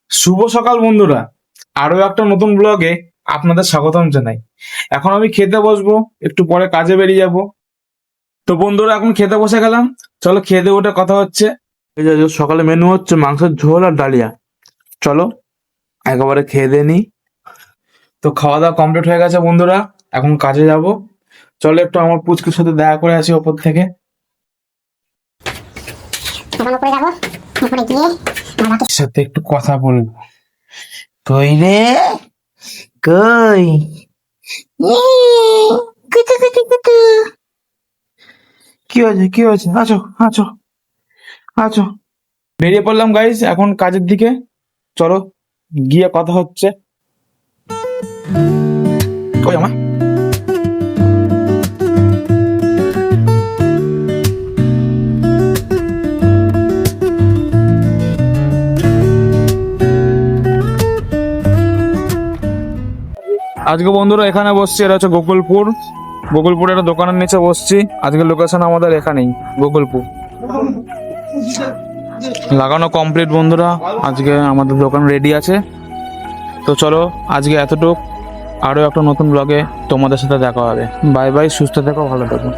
শুভ সকাল বন্ধুরা, আরো একটা নতুন ব্লগে আপনাদের স্বাগতম জানাই। এখন আমি খেতে বসবো, একটু পরে কাজে বেরিয়ে যাব। তো বন্ধুরা এখন খেতে বসে গেলাম, চলো খেয়ে দিয়ে ওটা কথা হচ্ছে। এই যে সকালে মেনু হচ্ছে মাংসের ঝোল আর ডালিয়া। চলো একেবারে খেয়ে দিয়ে নি। তো খাওয়া দাওয়া কমপ্লিট হয়ে গেছে বন্ধুরা, এখন কাজে যাব। চলো একটু আমার পুচকুর সাথে দেখা করে আসি ওপর থেকে। সাথে একটু কথা বলবো। কই রে, কই? কুতু কুতু কুতু। কি হয়েছে, কি হয়েছে? আছো আছো আছো। বেরিয়ে পড়লাম গাইস এখন কাজের দিকে। চলো গিয়ে কথা হচ্ছে। কই আমার আজকে বন্ধুরা এখানে বসছি, এটা হচ্ছে গোকুলপুর। গোকুলপুরে একটা দোকানের নিচে বসছি। আজকে লোকেশন আমাদের এখানেই, গোকুলপুর। লাগানো কমপ্লিট বন্ধুরা, আজকে আমাদের দোকান রেডি আছে। তো চলো আজকে এতটুক, আরো একটা নতুন ব্লগে তোমাদের সাথে দেখা হবে। বাই বাই, সুস্থ থেকো, ভালো থেকো।